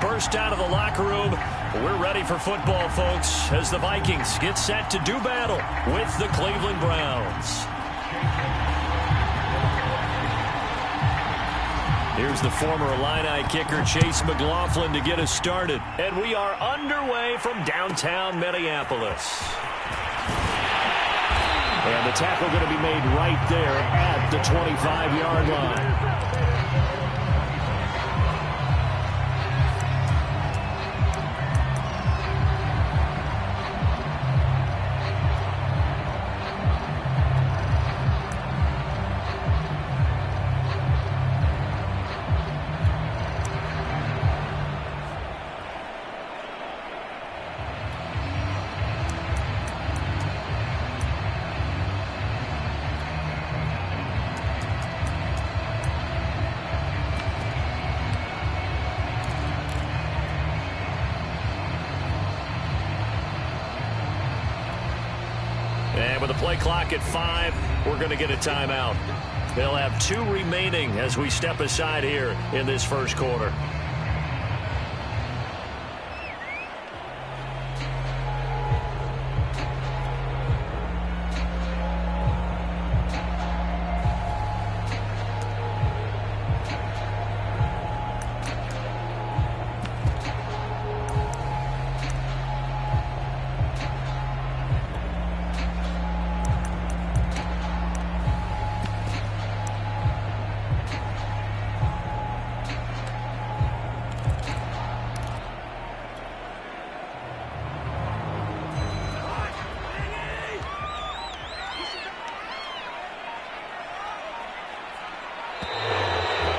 first out of the locker room. We're ready for football, folks, as the Vikings get set to do battle with the Cleveland Browns. Here's the former Illini kicker, Chase McLaughlin, to get us started. And we are underway from downtown Minneapolis. And the tackle going to be made right there at the 25-yard line. And with the play clock at 5, we're going to get a timeout. They'll have 2 remaining as we step aside here in this first quarter.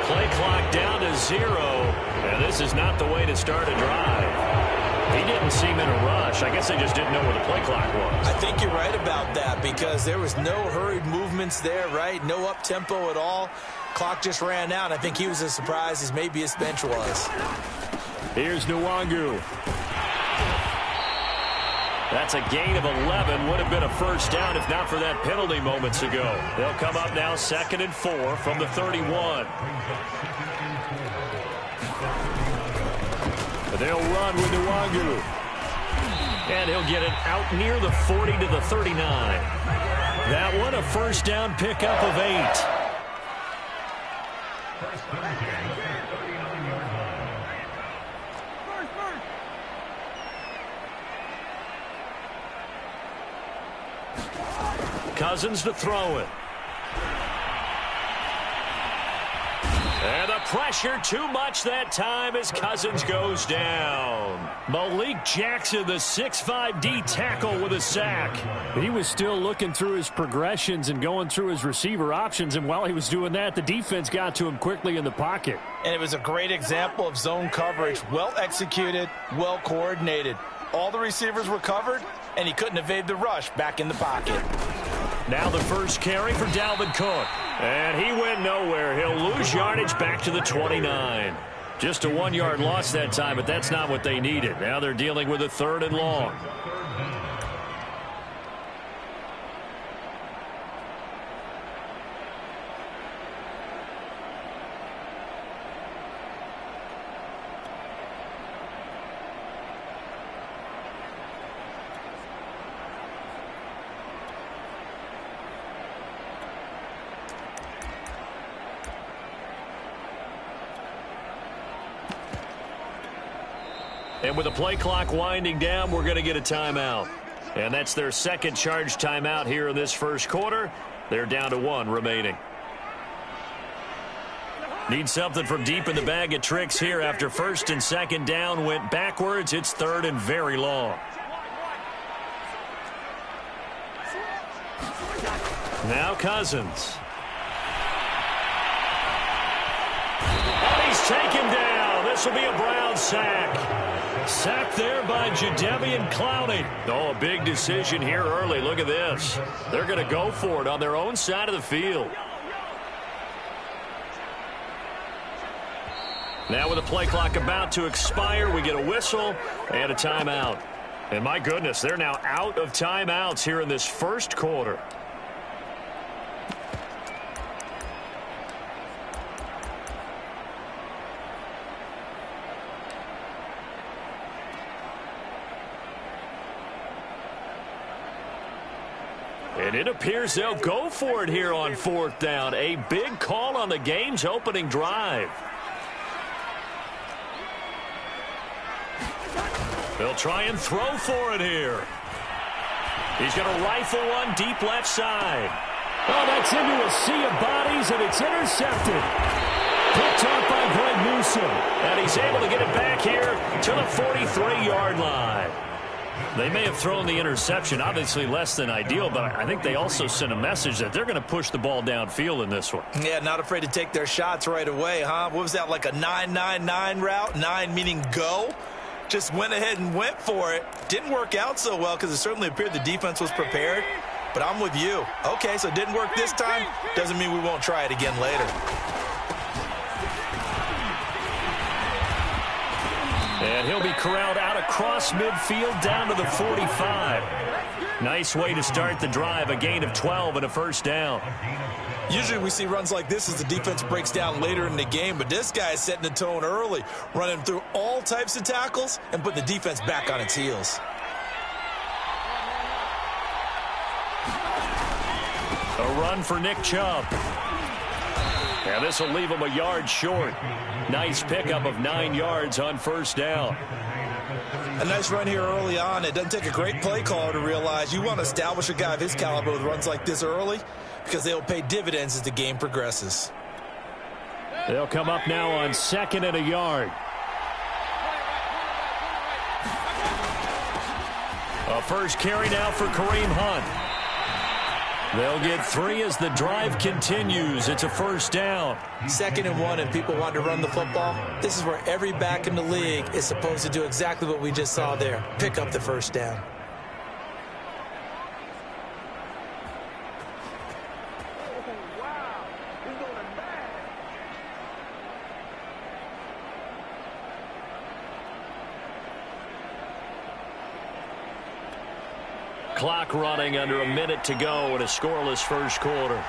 Play clock down to 0, and this is not the way to start a drive. He didn't seem in a rush. I guess they just didn't know where the play clock was. I think you're right about that because there was no hurried movements there, right? No up-tempo at all. Clock just ran out. I think he was as surprised as maybe his bench was. Here's Nwangu. That's a gain of 11. Would have been a first down if not for that penalty moments ago. They'll come up now 2nd and 4 from the 31. They'll run with Nwangu. And he'll get it out near the 40 to the 39. That one a first down pickup of 8. Cousins to throw it. And the pressure too much that time as Cousins goes down. Malik Jackson, the 6'5" D tackle with a sack. He was still looking through his progressions and going through his receiver options, and while he was doing that, the defense got to him quickly in the pocket. And it was a great example of zone coverage. Well executed, well coordinated. All the receivers were covered, and he couldn't evade the rush back in the pocket. Now the first carry for Dalvin Cook. And he went nowhere. He'll lose yardage back to the 29. Just a 1-yard loss that time, but that's not what they needed. Now they're dealing with a 3rd and long. And with the play clock winding down, we're going to get a timeout. And that's their second charge timeout here in this first quarter. They're down to 1 remaining. Need something from deep in the bag of tricks here after 1st and 2nd down went backwards. It's 3rd and very long. Now Cousins. And he's taken down. This will be a Brown sack. Sacked there by Jadeveon Clowney. Oh, a big decision here early. Look at this. They're going to go for it on their own side of the field. Now with the play clock about to expire, we get a whistle and a timeout. And my goodness, they're now out of timeouts here in this first quarter. And it appears they'll go for it here on 4th down. A big call on the game's opening drive. They'll try and throw for it here. He's going to rifle one deep left side. Oh, that's into a sea of bodies, and it's intercepted. Picked off by Greg Newsom. And he's able to get it back here to the 43-yard line. They may have thrown the interception, obviously less than ideal, but I think they also sent a message that they're going to push the ball downfield in this one. Yeah, not afraid to take their shots right away, huh? What was that, like a 9-9-9 route? 9 meaning go? Just went ahead and went for it. Didn't work out so well because it certainly appeared the defense was prepared. But I'm with you. Okay, so it didn't work this time. Doesn't mean we won't try it again later. And he'll be corralled out across midfield down to the 45. Nice way to start the drive. A gain of 12 and a first down. Usually we see runs like this as the defense breaks down later in the game, but this guy is setting the tone early, running through all types of tackles and putting the defense back on its heels. A run for Nick Chubb. And this will leave him a yard short. Nice pickup of 9 yards on first down. A nice run here early on. It doesn't take a great play caller to realize you want to establish a guy of his caliber with runs like this early because they'll pay dividends as the game progresses. They'll come up now on 2nd and a yard. A first carry now for Kareem Hunt. They'll get 3 as the drive continues. It's a first down. 2nd and 1, and people want to run the football. This is where every back in the league is supposed to do exactly what we just saw there. Pick up the first down. Clock running under a minute to go in a scoreless first quarter.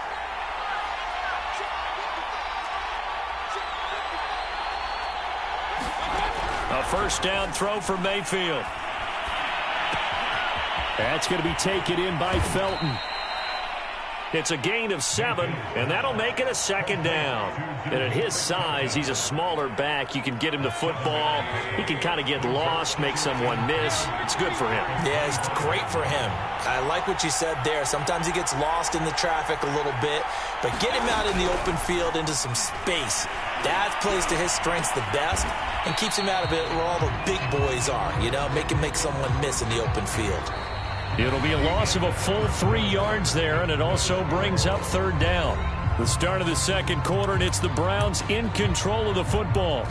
A first down throw for Mayfield. That's going to be taken in by Felton. It's a gain of 7, and that'll make it a second down. And at his size, he's a smaller back. You can get him the football. He can kind of get lost, make someone miss. It's good for him. Yeah, it's great for him. I like what you said there. Sometimes he gets lost in the traffic a little bit, but get him out in the open field into some space. That plays to his strengths the best and keeps him out of it where all the big boys are, you know, make someone miss in the open field. It'll be a loss of a full 3 yards there, and it also brings up third down. The start of the second quarter, and it's the Browns in control of the football.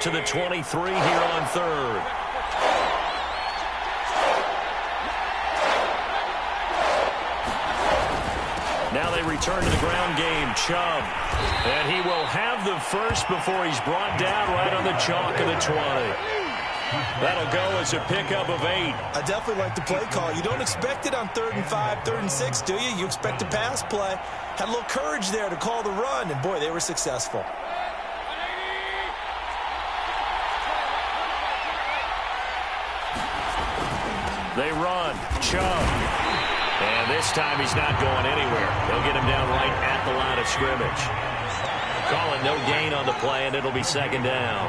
To the 23 here on third. Now they return to the ground game. Chubb. And he will have the first before he's brought down right on the chalk of the 20. That'll go as a pickup of 8. I definitely like the play call. You don't expect it on 3rd and 5, 3rd and 6, do you? You expect a pass play. Had a little courage there to call the run, and boy, they were successful. They run. Chubb. And this time he's not going anywhere. They'll get him down right at the line of scrimmage. Calling no gain on the play, and it'll be second down.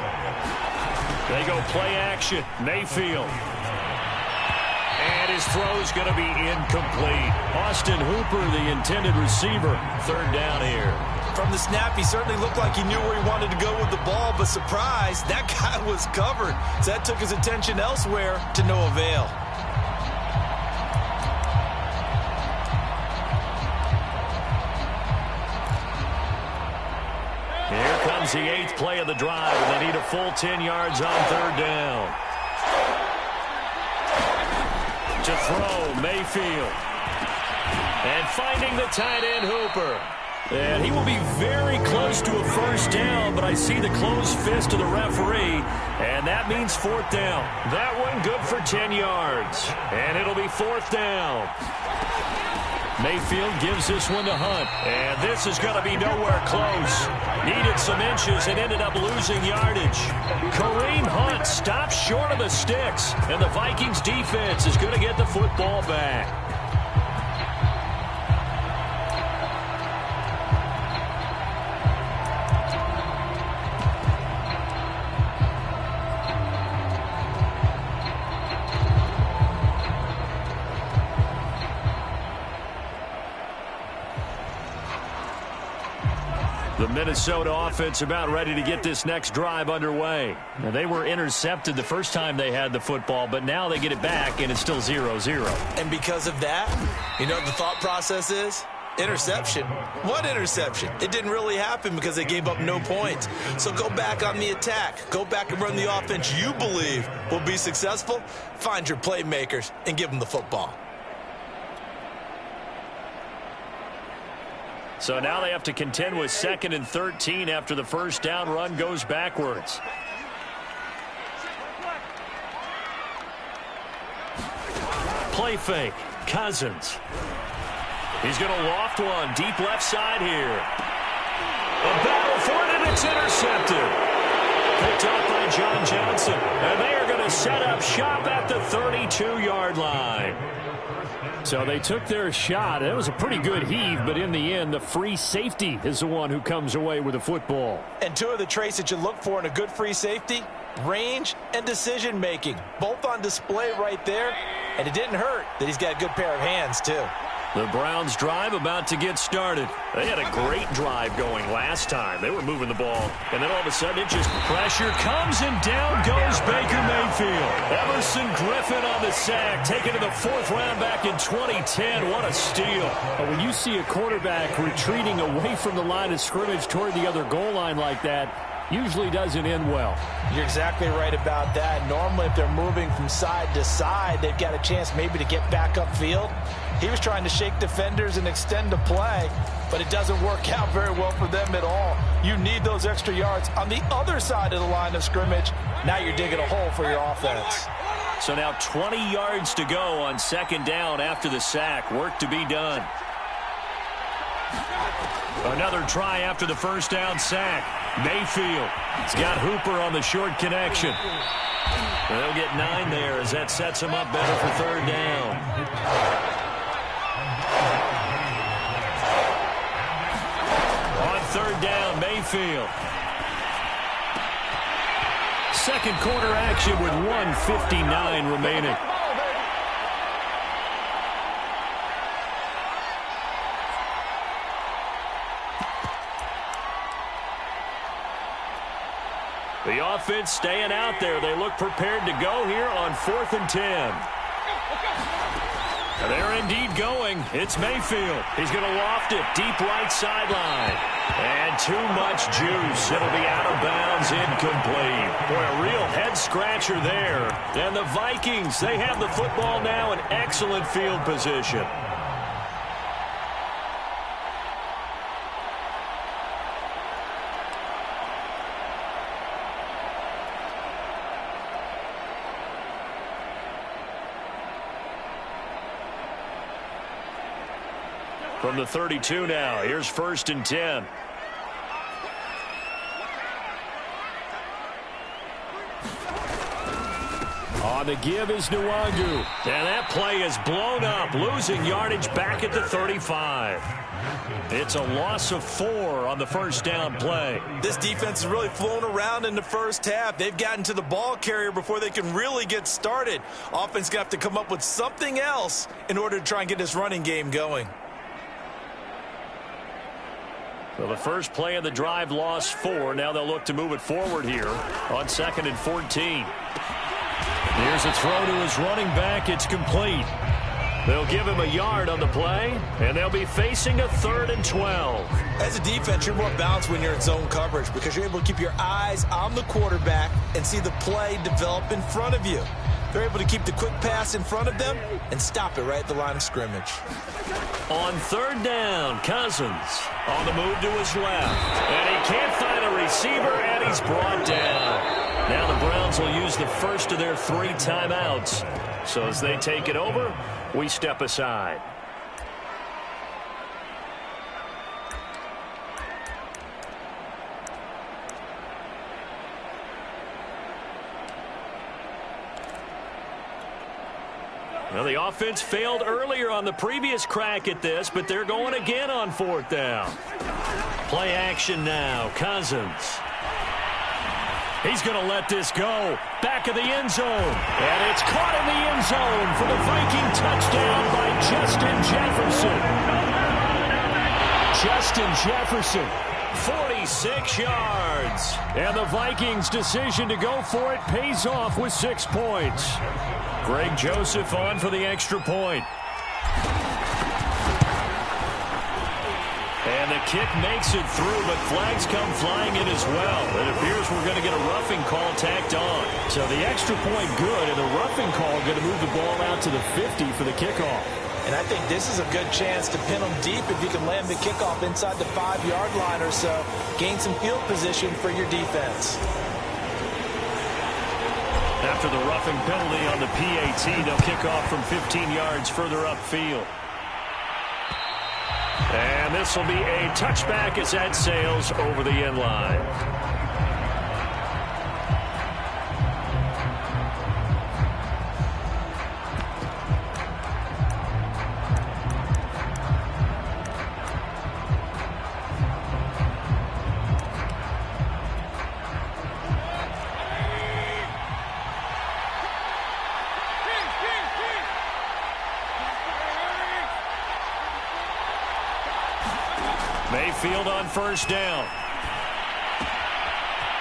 They go play action. Mayfield. And his throw's going to be incomplete. Austin Hooper, the intended receiver. Third down here. From the snap, he certainly looked like he knew where he wanted to go with the ball, but surprise, that guy was covered. So that took his attention elsewhere to no avail. Here comes the 8th play of the drive, and they need a full 10 yards on third down. To throw, Mayfield. And finding the tight end, Hooper. And he will be very close close to a first down, but I see the closed fist of the referee, and that means fourth down. That one good for 10 yards, and it'll be fourth down. Mayfield gives this one to Hunt, and this is going to be nowhere close. Needed some inches and ended up losing yardage. Kareem Hunt stops short of the sticks, and the Vikings defense is going to get the football back. The Minnesota offense about ready to get this next drive underway. Now, they were intercepted the first time they had the football, but now they get it back, and it's still 0-0. And because of that, you know what the thought process is? Interception. What interception? It didn't really happen because they gave up no points. So go back on the attack. Go back and run the offense you believe will be successful. Find your playmakers and give them the football. So now they have to contend with 2nd and 13 after the first down run goes backwards. Play fake. Cousins. He's going to loft one deep left side here. A battle for it, and it's intercepted. Picked up by John Johnson. And they are going to set up shop at the 32-yard line. So they took their shot. It was a pretty good heave, but in the end, the free safety is the one who comes away with the football. And two of the traits that you look for in a good free safety, range and decision-making, both on display right there. And it didn't hurt that he's got a good pair of hands, too. The Browns' drive about to get started. They had a great drive going last time. They were moving the ball. And then all of a sudden, it just pressure comes, and down goes Baker Mayfield. Emerson Griffin on the sack, taken to the 4th round back in 2010. What a steal. When you see a quarterback retreating away from the line of scrimmage toward the other goal line like that, usually doesn't end well. You're exactly right about that. Normally, if they're moving from side to side, they've got a chance maybe to get back upfield. He was trying to shake defenders and extend the play, but it doesn't work out very well for them at all. You need those extra yards on the other side of the line of scrimmage. Now you're digging a hole for your offense. So now 20 yards to go on 2nd down after the sack. Work to be done. Another try after the first down sack. Mayfield. He's got Hooper on the short connection. They'll get 9 there as that sets him up better for 3rd down. On 3rd down, Mayfield. Second quarter action with 1:59 remaining. The offense staying out there. They look prepared to go here on 4th and 10. They're indeed going. It's Mayfield. He's going to loft it deep right sideline. And too much juice. It'll be out of bounds, incomplete. Boy, a real head-scratcher there. And the Vikings, they have the football now in excellent field position. From the 32 now, here's 1st and 10. On the give is Nwangu. And that play is blown up, losing yardage back at the 35. It's a loss of 4 on the first down play. This defense is really flown around in the first half. They've gotten to the ball carrier before they can really get started. Offense going to have to come up with something else in order to try and get this running game going. So the first play of the drive lost 4. Now they'll look to move it forward here on 2nd and 14. Here's a throw to his running back. It's complete. They'll give him a yard on the play, and they'll be facing a 3rd and 12. As a defense, you're more balanced when you're in zone coverage because you're able to keep your eyes on the quarterback and see the play develop in front of you. They're able to keep the quick pass in front of them and stop it right at the line of scrimmage. On 3rd down, Cousins on the move to his left. And he can't find a receiver, and he's brought down. Now the Browns will use the first of their 3 timeouts. So as they take it over, we step aside. Well, the offense failed earlier on the previous crack at this, but they're going again on 4th down. Play action now. Cousins. He's going to let this go. Back of the end zone. And it's caught in the end zone for the Viking touchdown by Justin Jefferson. Justin Jefferson, 46 yards. And the Vikings' decision to go for it pays off with 6 points. Greg Joseph on for the extra point. And the kick makes it through, but flags come flying in as well. It appears we're going to get a roughing call tacked on. So the extra point good, and the roughing call going to move the ball out to the 50 for the kickoff. And I think this is a good chance to pin them deep if you can land the kickoff inside the 5-yard line or so. Gain some field position for your defense. After the roughing penalty on the PAT, they'll kick off from 15 yards further upfield. And this will be a touchback as that sails over the end line. Mayfield on 1st down.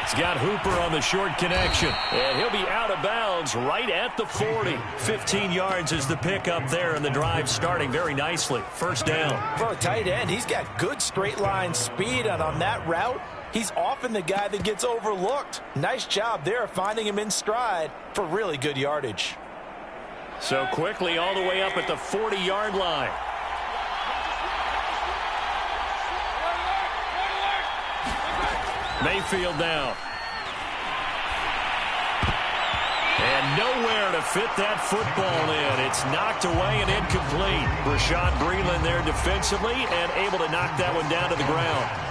He's got Hooper on the short connection. And he'll be out of bounds right at the 40. 15 yards is the pickup there, and the drive starting very nicely. 1st down. For a tight end, he's got good straight line speed, and on that route, he's often the guy that gets overlooked. Nice job there finding him in stride for really good yardage. So quickly all the way up at the 40-yard line. Mayfield now. And nowhere to fit that football in. It's knocked away and incomplete. Rashad Breeland there defensively and able to knock that one down to the ground.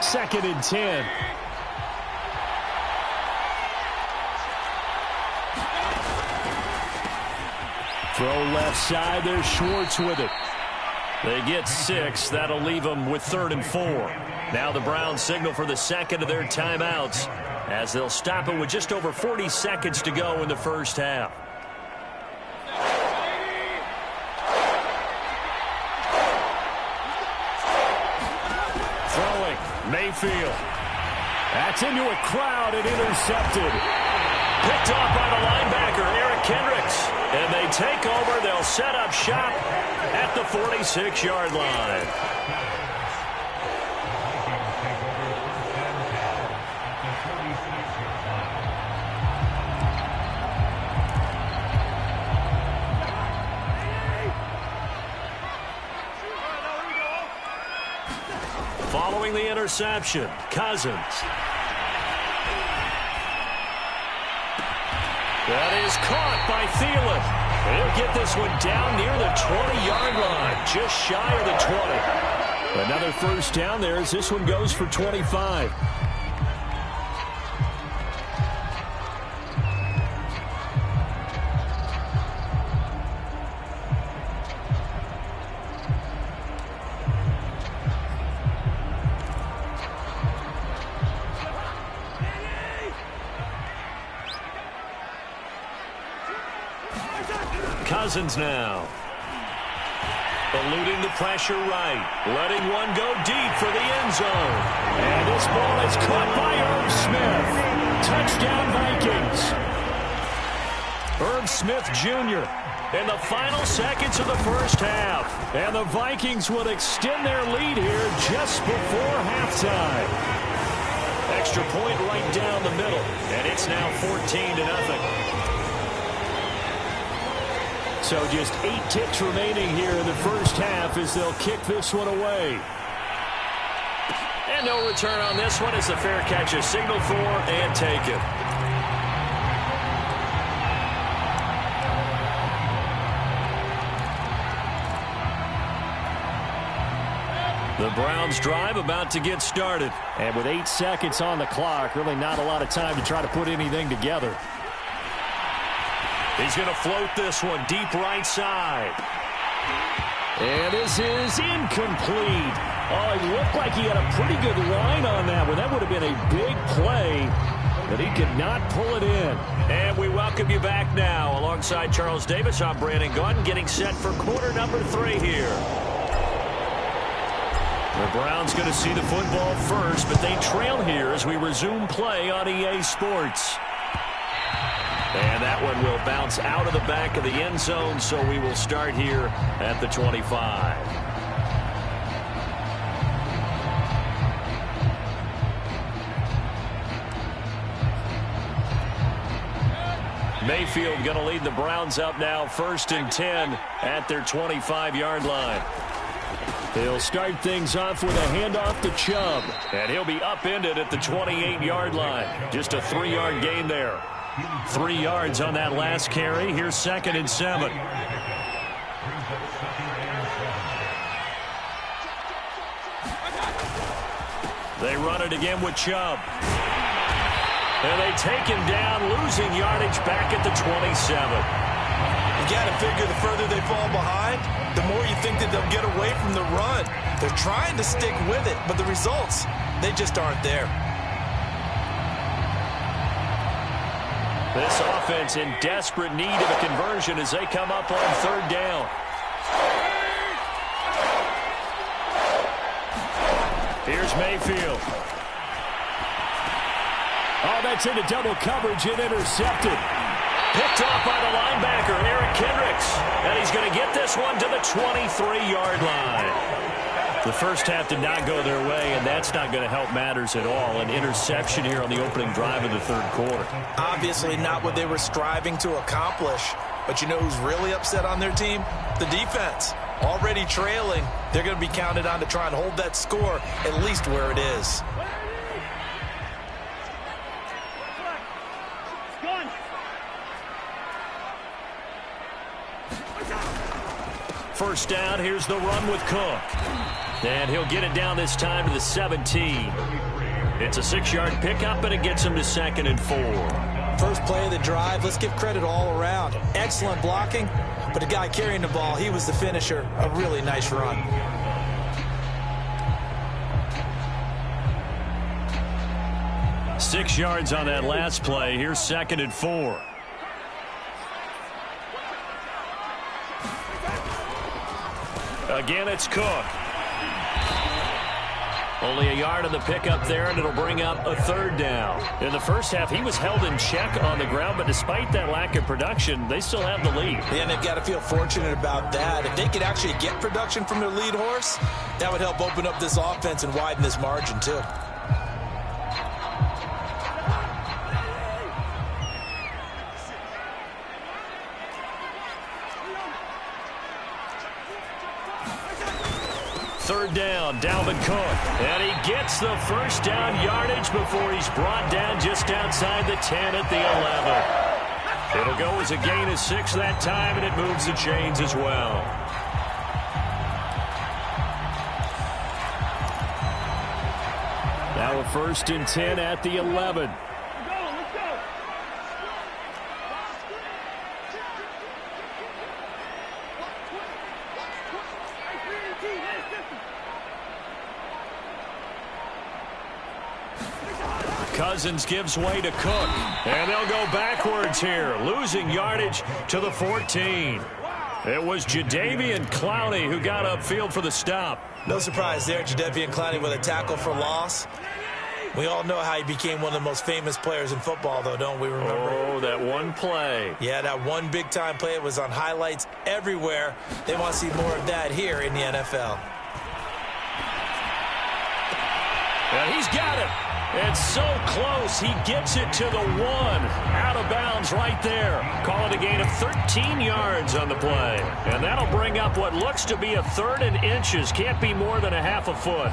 Second and 10. Throw left side. There's Schwartz with it. They get 6. That'll leave them with 3rd and 4. Now the Browns signal for the second of their timeouts as they'll stop it with just over 40 seconds to go in the first half. Mayfield. That's into a crowd and intercepted. Picked off by the linebacker, Eric Kendricks. And they take over. They'll set up shop at the 46-yard line. Following the interception, Cousins. That is caught by Thielen. He'll get this one down near the 20-yard line, just shy of the 20. Another first down there as this one goes for 25. Cousins now. Eluding the pressure right. Letting one go deep for the end zone. And this ball is caught by Irv Smith. Touchdown Vikings. Irv Smith Jr. in the final seconds of the first half. And the Vikings will extend their lead here just before halftime. Extra point right down the middle, and it's now 14-0. So just 8 ticks remaining here in the first half as they'll kick this one away. And no return on this one as the fair catch is signaled for and taken. The Browns drive about to get started. And with 8 seconds on the clock, really not a lot of time to try to put anything together. He's going to float this one deep right side. And this is incomplete. Oh, it looked like he had a pretty good line on that one. That would have been a big play, but he could not pull it in. And we welcome you back now. Alongside Charles Davis, I'm Brandon Gaudin, getting set for quarter number 3 here. The Browns going to see the football first, but they trail here as we resume play on EA Sports. And that one will bounce out of the back of the end zone, so we will start here at the 25. Mayfield going to lead the Browns up now, 1st and 10 at their 25-yard line. He'll start things off with a handoff to Chubb. And he'll be upended at the 28-yard line. Just a 3-yard gain there. 3 yards on that last carry. Here's 2nd and 7. They run it again with Chubb. And they take him down, losing yardage back at the 27. You got to figure the further they fall behind, the more you think that they'll get away from the run. They're trying to stick with it, but the results, they just aren't there. This offense in desperate need of a conversion as they come up on 3rd down. Here's Mayfield. Oh, that's into double coverage and intercepted. Picked off by the linebacker, Eric Kendricks. And he's going to get this one to the 23-yard line. The first half did not go their way, and that's not going to help matters at all. An interception here on the opening drive of the 3rd quarter. Obviously not what they were striving to accomplish. But you know who's really upset on their team? The defense. Already trailing, they're going to be counted on to try and hold that score at least where it is. First down, here's the run with Cook. And he'll get it down this time to the 17. It's a 6-yard pickup, and it gets him to 2nd and 4. First play of the drive, let's give credit all around. Excellent blocking, but the guy carrying the ball, he was the finisher. A really nice run. Six yards on that last play. Here's 2nd and 4. Again, it's Cook. Only a yard on the pickup there, and it'll bring up a 3rd down. In the first half, he was held in check on the ground, but despite that lack of production, they still have the lead. Yeah, and they've got to feel fortunate about that. If they could actually get production from their lead horse, that would help open up this offense and widen this margin, too. Third down, Dalvin Cook. And he gets the first down yardage before he's brought down just outside the 10 at the 11. It'll go as a gain of 6 that time, and it moves the chains as well. Now a 1st and 10 at the 11. Cousins gives way to Cook, and they'll go backwards here, losing yardage to the 14. It was Jadeveon Clowney who got upfield for the stop. No surprise there, Jadeveon Clowney with a tackle for loss. We all know how he became one of the most famous players in football, though, don't we remember? Oh, that one play. Yeah, that one big-time play. It was on highlights everywhere. They want to see more of that here in the NFL. And he's got it. It's so close. He gets it to the 1. Out of bounds right there. Call it a gain of 13 yards on the play. And that'll bring up what looks to be a 3rd and inches. Can't be more than a half a foot.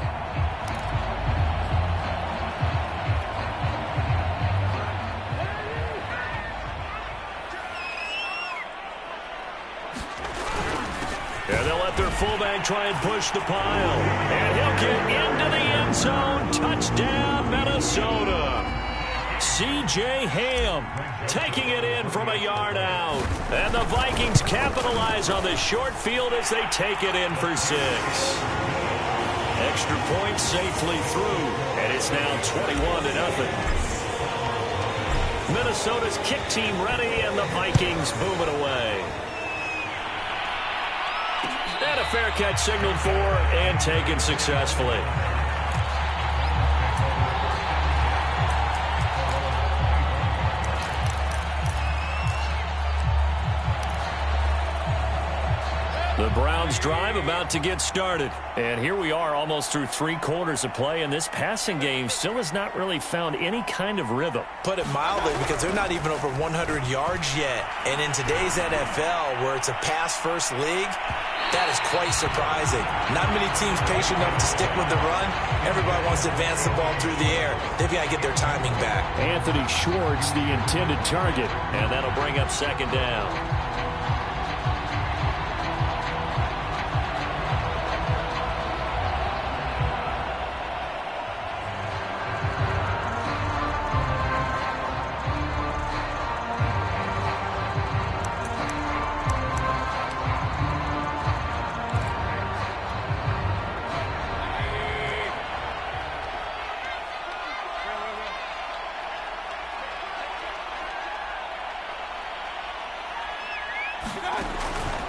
And they'll let their fullback try and push the pile. And he'll get into the end zone. Touchdown, Minnesota. C.J. Ham taking it in from a yard out. And the Vikings capitalize on the short field as they take it in for 6. Extra point safely through. And it's now 21-0. Minnesota's kick team ready, and the Vikings move it away. And a fair catch signaled for and taken successfully. The Browns drive about to get started. And here we are almost through 3 quarters of play, and this passing game still has not really found any kind of rhythm. Put it mildly, because they're not even over 100 yards yet. And in today's NFL, where it's a pass-first league, that is quite surprising. Not many teams patient enough to stick with the run. Everybody wants to advance the ball through the air. They've got to get their timing back. Anthony Schwartz, the intended target. And that'll bring up 2nd down.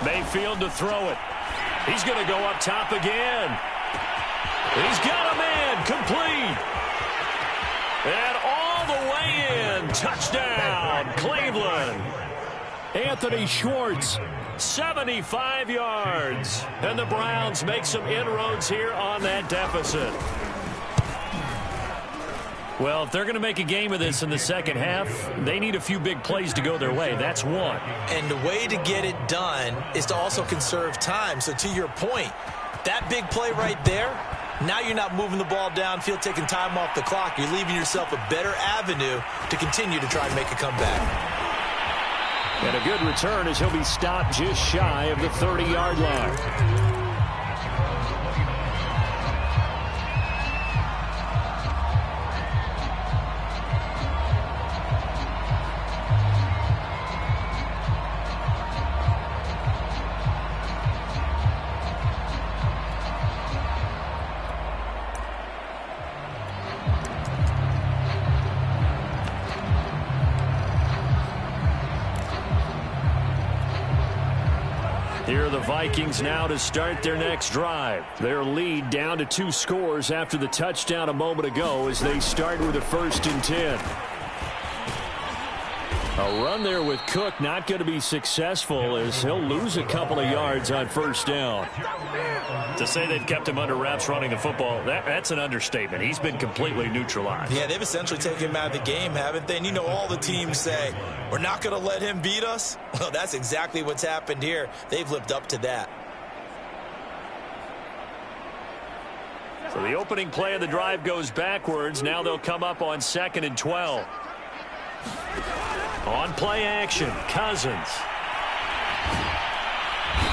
Mayfield to throw it. He's going to go up top again. He's got a man complete. And all the way in. Touchdown, Cleveland. Anthony Schwartz, 75 yards. And the Browns make some inroads here on that deficit. Well, if they're going to make a game of this in the second half, they need a few big plays to go their way. That's one. And the way to get it done is to also conserve time. So to your point, that big play right there, now you're not moving the ball downfield, taking time off the clock. You're leaving yourself a better avenue to continue to try and make a comeback. And a good return as he'll be stopped just shy of the 30-yard line. Here are the Vikings now to start their next drive. Their lead down to 2 scores after the touchdown a moment ago as they start with a 1st and 10. A run there with Cook not going to be successful as he'll lose a couple of yards on 1st down. To say they've kept him under wraps running the football, that's an understatement. He's been completely neutralized. Yeah, they've essentially taken him out of the game, haven't they? And you know, all the teams say, we're not going to let him beat us. Well, that's exactly what's happened here. They've lived up to that. So the opening play of the drive goes backwards. Now they'll come up on 2nd and 12. On play action, Cousins.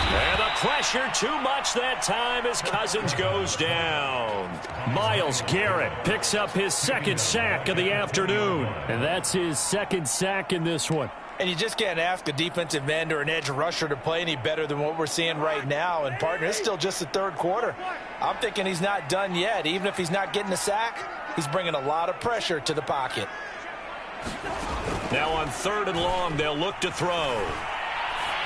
And the pressure too much that time as Cousins goes down. Myles Garrett picks up his 2nd sack of the afternoon. And that's his 2nd sack in this one. And you just can't ask a defensive end or an edge rusher to play any better than what we're seeing right now. And, partner, it's still just the 3rd quarter. I'm thinking he's not done yet. Even if he's not getting a sack, he's bringing a lot of pressure to the pocket. Now on 3rd and long, they'll look to throw.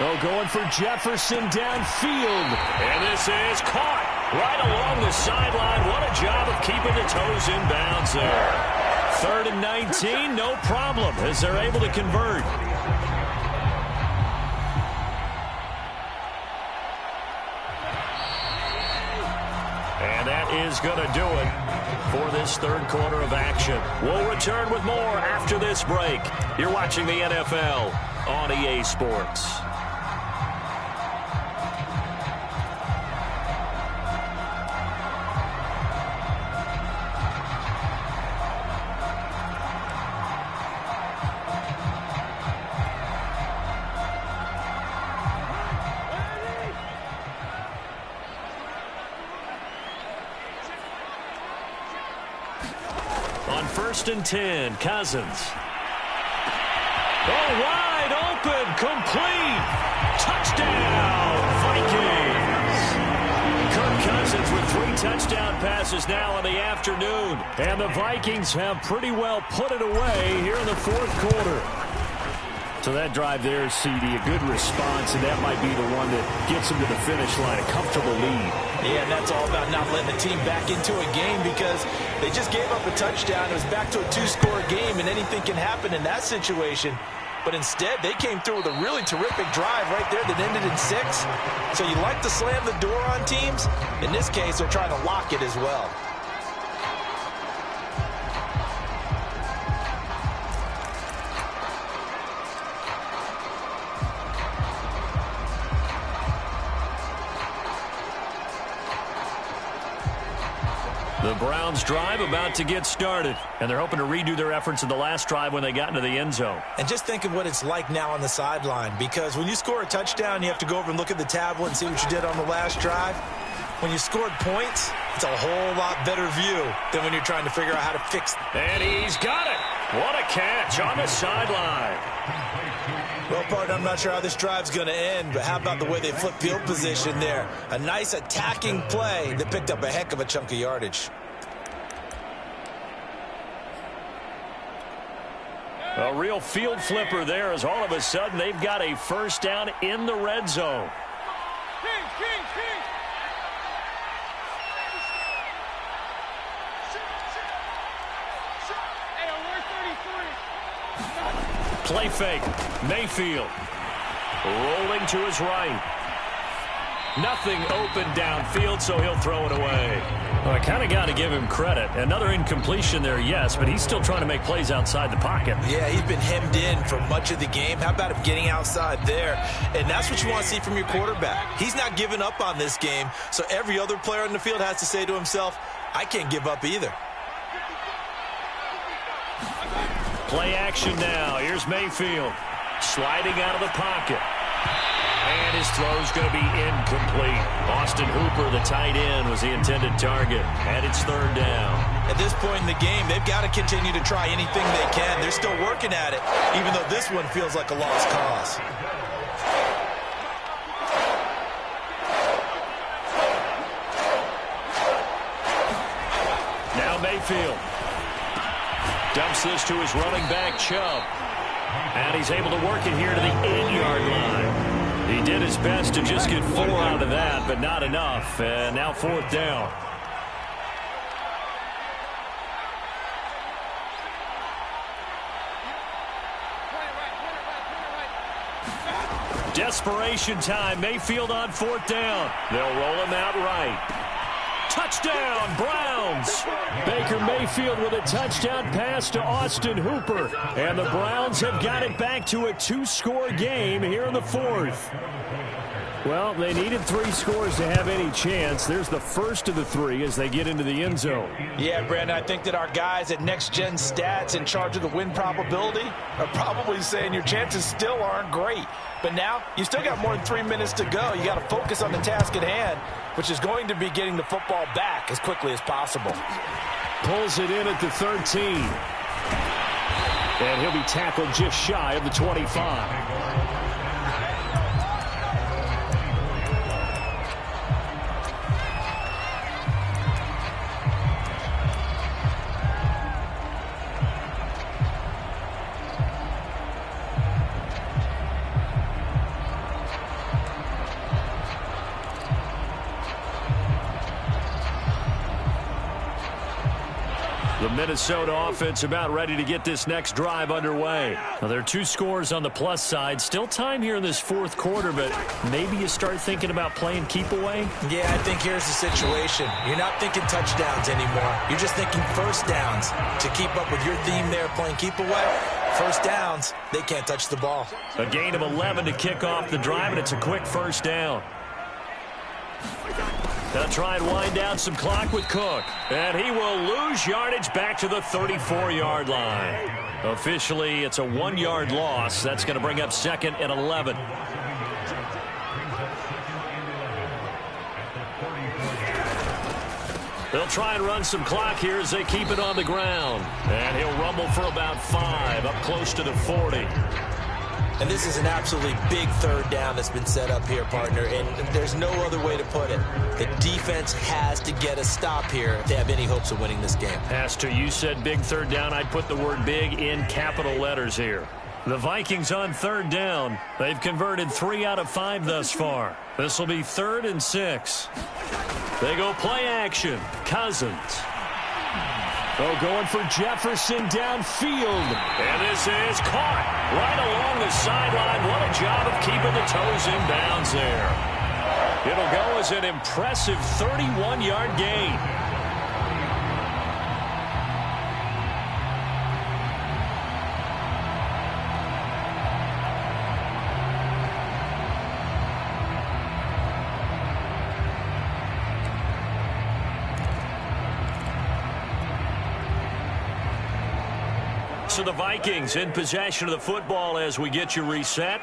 Oh, going for Jefferson downfield. And this is caught. Right along the sideline. What a job of keeping the toes in bounds there. 3rd and 19, no problem as they're able to convert. And that is going to do it for this 3rd quarter of action. We'll return with more after this break. You're watching the NFL on EA Sports. On 1st and 10, Cousins. Oh, wide open, complete. Touchdown, Vikings. Kirk Cousins with 3 touchdown passes now in the afternoon. And the Vikings have pretty well put it away here in the 4th quarter. So that drive there, CD, a good response, and that might be the one that gets them to the finish line, a comfortable lead. Yeah, and that's all about not letting the team back into a game because they just gave up a touchdown. It was back to a 2-score game, and anything can happen in that situation. But instead, they came through with a really terrific drive right there that ended in 6. So you like to slam the door on teams. In this case, they're trying to lock it as well. The Browns drive about to get started, and they're hoping to redo their efforts in the last drive when they got into the end zone. And just think of what it's like now on the sideline, because when you score a touchdown, you have to go over and look at the tablet and see what you did on the last drive. When you scored points, it's a whole lot better view than when you're trying to figure out how to fix it. And he's got it. What a catch on the sideline. Well, partner, I'm not sure how this drive's going to end, but how about the way they flip field position there? A nice attacking play that picked up a heck of a chunk of yardage. A real field flipper there as all of a sudden they've got a 1st down in the red zone. Play fake. Mayfield rolling to his right. Nothing open downfield, so he'll throw it away. Well, I kind of got to give him credit. Another incompletion there, yes, but he's still trying to make plays outside the pocket. Yeah, he's been hemmed in for much of the game. How about him getting outside there? And that's what you want to see from your quarterback. He's not giving up on this game, so every other player on the field has to say to himself, I can't give up either. Play action now. Here's Mayfield sliding out of the pocket. And his throw's going to be incomplete. Austin Hooper, the tight end, was the intended target. And it's 3rd down. At this point in the game, they've got to continue to try anything they can. They're still working at it, even though this one feels like a lost cause. Now Mayfield dumps this to his running back, Chubb. And he's able to work it here to the 8-yard line. He did his best to just get 4 out of that, but not enough. And now 4th down. Desperation time. Mayfield on 4th down. They'll roll him out right. Touchdown, Browns. Baker Mayfield with a touchdown pass to Austin Hooper. And the Browns have got it back to a 2-score game here in the 4th. Well, they needed 3 scores to have any chance. There's the first of the 3 as they get into the end zone. Yeah, Brandon, I think that our guys at Next Gen Stats in charge of the win probability are probably saying your chances still aren't great. But now, you still got more than 3 minutes to go. You got to focus on the task at hand, which is going to be getting the football back as quickly as possible. Pulls it in at the 13. And he'll be tackled just shy of the 25. The Minnesota offense about ready to get this next drive underway. Now, there are 2 scores on the plus side. Still time here in this fourth quarter, but maybe you start thinking about playing keep away? Yeah, I think here's the situation. You're not thinking touchdowns anymore. You're just thinking first downs. To keep up with your theme there, playing keep away, first downs, they can't touch the ball. A gain of 11 to kick off the drive, and it's a quick first down. They'll try and wind down some clock with Cook. And he will lose yardage back to the 34-yard line. Officially, it's a 1-yard loss. That's going to bring up 2nd and 11. They'll try and run some clock here as they keep it on the ground. And he'll rumble for about 5, up close to the 40. And this is an absolutely big third down that's been set up here, partner, and there's no other way to put it. The defense has to get a stop here if they have any hopes of winning this game. Pastor, you said big third down. I'd put the word big in capital letters here. The Vikings on third down. They've converted 3 out of 5 thus far. This will be 3rd and 6. They go play action. Cousins. Oh, going for Jefferson downfield. And this is caught right along the sideline. What a job of keeping the toes in bounds there. It'll go as an impressive 31-yard gain. So the Vikings in possession of the football as we get you reset.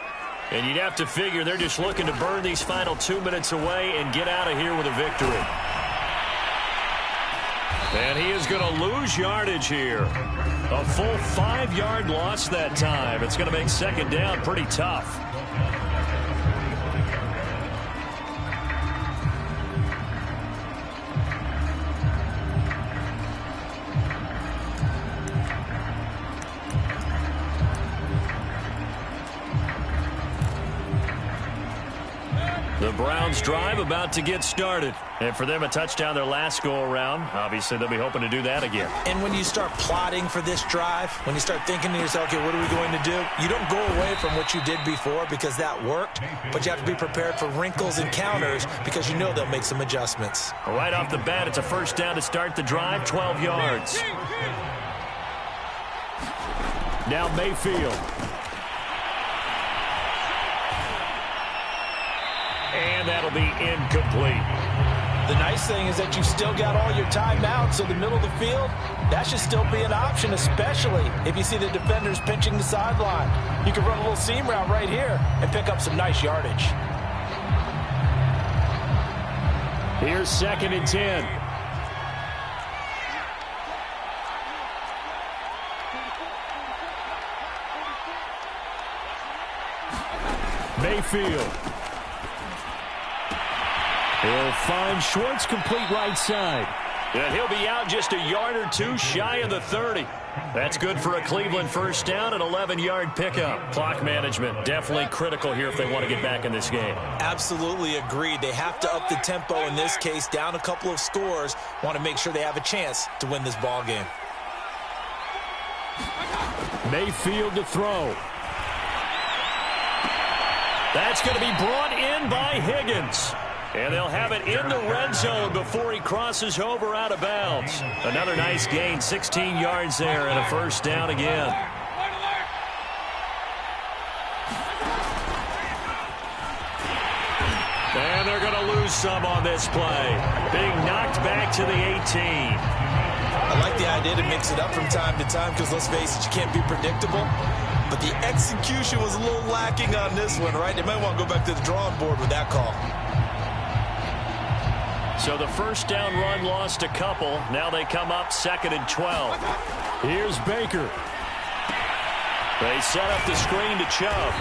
And you'd have to figure they're just looking to burn these final 2 minutes away and get out of here with a victory. And he is going to lose yardage here. A full 5-yard loss that time. It's going to make 2nd down pretty tough. The Browns drive about to get started. And for them, a touchdown their last go-around. Obviously, they'll be hoping to do that again. And when you start plotting for this drive, when you start thinking to yourself, okay, what are we going to do? You don't go away from what you did before because that worked, but you have to be prepared for wrinkles and counters because you know they'll make some adjustments. Right off the bat, it's a first down to start the drive, 12 yards. Now Mayfield. And that'll be incomplete. The nice thing is that you've still got all your timeouts, so the middle of the field, that should still be an option, especially if you see the defenders pinching the sideline. You can run a little seam route right here and pick up some nice yardage. Here's 2nd and 10. Mayfield. He'll find Schwartz complete right side. And he'll be out just a yard or 2 shy of the 30. That's good for a Cleveland first down, an 11-yard pickup. Clock management definitely critical here if they want to get back in this game. Absolutely agreed. They have to up the tempo in this case, down a couple of scores. Want to make sure they have a chance to win this ball game. Mayfield to throw. That's going to be brought in by Higgins. And they'll have it in the red zone before he crosses over out of bounds. Another nice gain, 16 yards there, and a first down again. And they're going to lose some on this play. Being knocked back to the 18. I like the idea to mix it up from time to time because, let's face it, you can't be predictable. But the execution was a little lacking on this one, right? They might want to go back to the drawing board with that call. So the first down run lost a couple. Now they come up 2nd and 12. Here's Baker. They set up the screen to Chubb.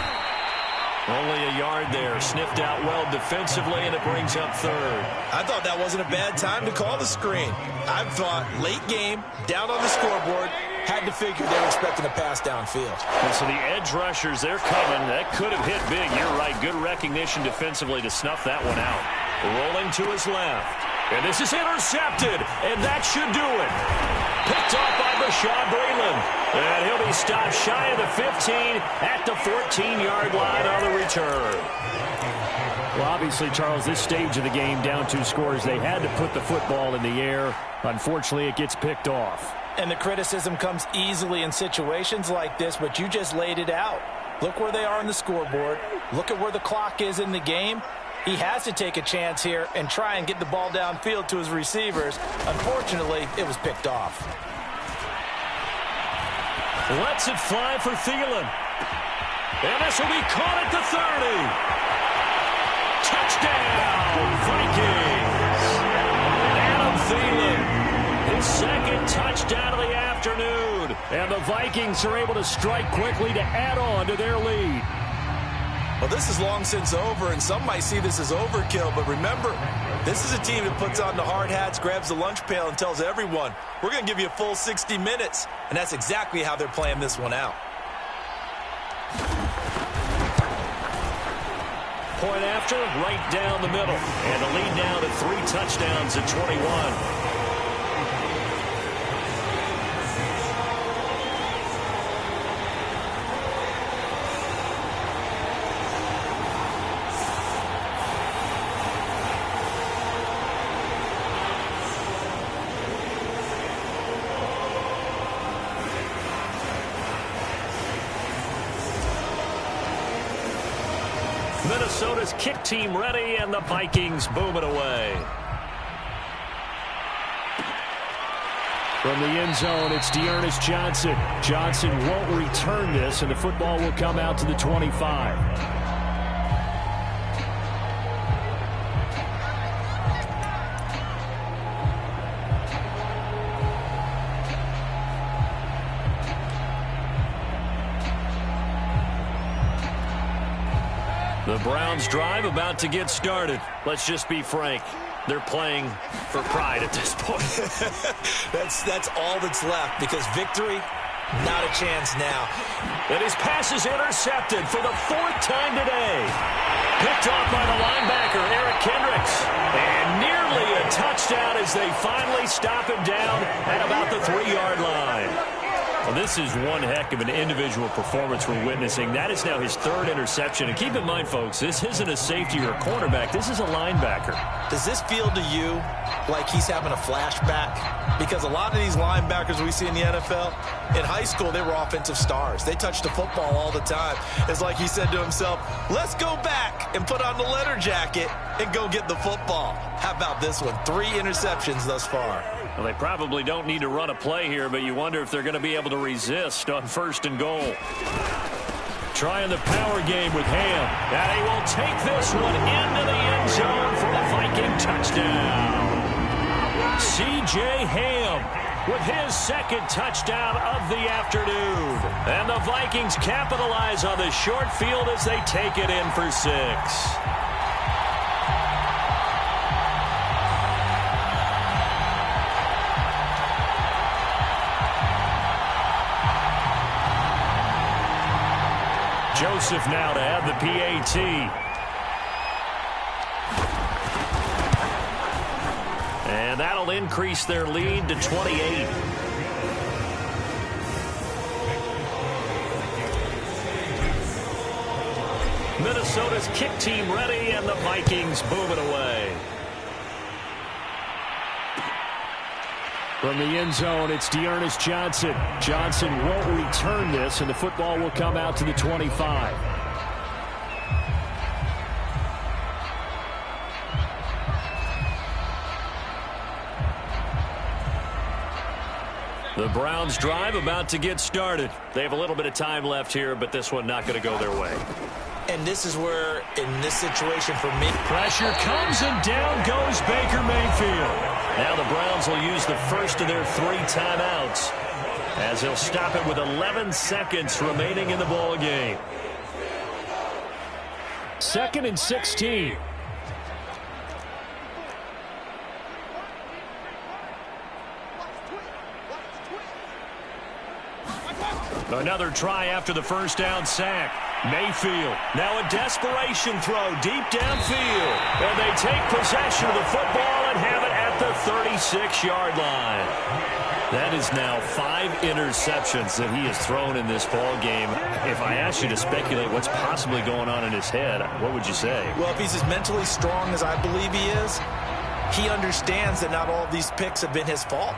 Only a yard there. Sniffed out well defensively, and it brings up 3rd. I thought that wasn't a bad time to call the screen. I thought late game, down on the scoreboard, had to figure they were expecting a pass downfield. And so the edge rushers, they're coming. That could have hit big. You're right. Good recognition defensively to snuff that one out. Rolling to his left. And this is intercepted, and that should do it. Picked off by Bashaud Breeland. And he'll be stopped shy of the 15 at the 14-yard line on the return. Well, obviously, Charles, this stage of the game, down 2 scores, they had to put the football in the air. Unfortunately, it gets picked off. And the criticism comes easily in situations like this, but you just laid it out. Look where they are on the scoreboard. Look at where the clock is in the game. He has to take a chance here and try and get the ball downfield to his receivers. Unfortunately, it was picked off. Lets it fly for Thielen. And this will be caught at the 30. Touchdown, Vikings. Adam Thielen, his second touchdown of the afternoon. And the Vikings are able to strike quickly to add on to their lead. Well, this is long since over, and some might see this as overkill. But remember, this is a team that puts on the hard hats, grabs the lunch pail, and tells everyone, we're going to give you a full 60 minutes. And that's exactly how they're playing this one out. Point after, right down the middle. And the lead now to 3 touchdowns at 21. Minnesota's kick team ready, and the Vikings boom it away. From the end zone, it's Dearness Johnson. Johnson won't return this, and the football will come out to the 25. The Browns drive about to get started. Let's just be frank. They're playing for pride at this point. That's all that's left, because victory, not a chance now. And his pass is intercepted for the 4th time today. Picked off by the linebacker, Eric Kendricks. And nearly a touchdown as they finally stop him down at about the 3-yard line. Well, this is one heck of an individual performance we're witnessing. That is now his 3rd interception. And keep in mind, folks, this isn't a safety or a cornerback. This is a linebacker. Does this feel to you like he's having a flashback? Because a lot of these linebackers we see in the NFL, in high school, they were offensive stars. They touched the football all the time. It's like he said to himself, let's go back and put on the leather jacket and go get the football. How about this one? 3 interceptions thus far. Well, they probably don't need to run a play here, but you wonder if they're going to be able to resist on 1st and goal. Trying the power game with Ham. And he will take this one into the end zone for a Viking touchdown. C.J. Ham with his 2nd touchdown of the afternoon. And the Vikings capitalize on the short field as they take it in for 6. Joseph now to add the PAT. And that'll increase their lead to 28. Minnesota's kick team ready, and the Vikings boom it away. From the end zone, it's Dearness Johnson. Johnson won't return this, and the football will come out to the 25. The Browns drive about to get started. They have a little bit of time left here, but this one not going to go their way. And this is where, in this situation for me, pressure comes, and down goes Baker Mayfield. Now the Browns will use the first of their 3 timeouts as they'll stop it with 11 seconds remaining in the ball game. 2nd and 16. Another try after the first down sack. Mayfield, now a desperation throw deep downfield. And they take possession of the football and have it at the 36-yard line. That is now 5 interceptions that he has thrown in this ball game. If I asked you to speculate what's possibly going on in his head, what would you say? Well, if he's as mentally strong as I believe he is, he understands that not all of these picks have been his fault.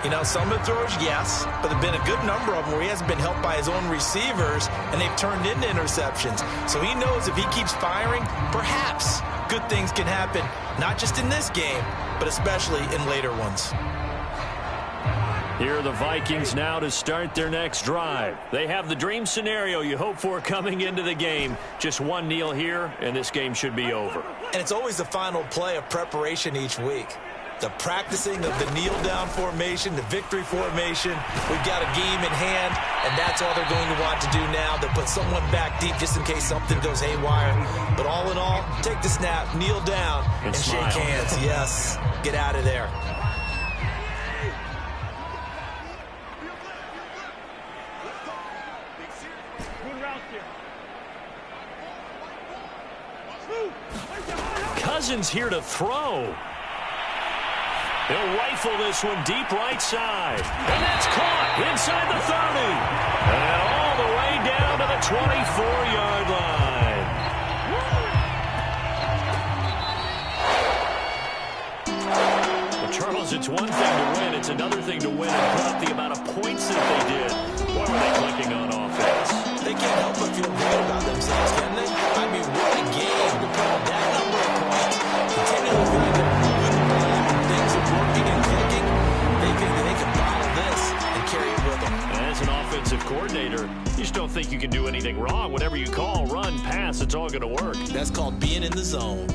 You know, some of the throws, yes, but there have been a good number of them where he hasn't been helped by his own receivers, and they've turned into interceptions. So he knows if he keeps firing, perhaps good things can happen, not just in this game, but especially in later ones. Here are the Vikings now to start their next drive. They have the dream scenario you hope for coming into the game. Just one kneel here, and this game should be over. And it's always the final play of preparation each week. The practicing of the kneel-down formation, the victory formation. We've got a game in hand, and that's all they're going to want to do now. They'll put someone back deep just in case something goes haywire. But all in all, take the snap, kneel down, and shake hands. Yes, get out of there. Cousins here to throw. He'll rifle this one deep right side. And that's caught inside the 30. And all the way down to the 24-yard line. Well, Charles, it's one thing to win. It's another thing to win and put up the amount of points that they did. What were they clicking on offense? They can't help but feel great about themselves, can they? I mean, what a game to put up that number of points. Continually feeling that with the ball, things are working and clicking. They think that they can bottle this and carry it with them. As an offensive coordinator, you just don't think you can do anything wrong. Whatever you call, run, pass, it's all going to work. That's called being in the zone.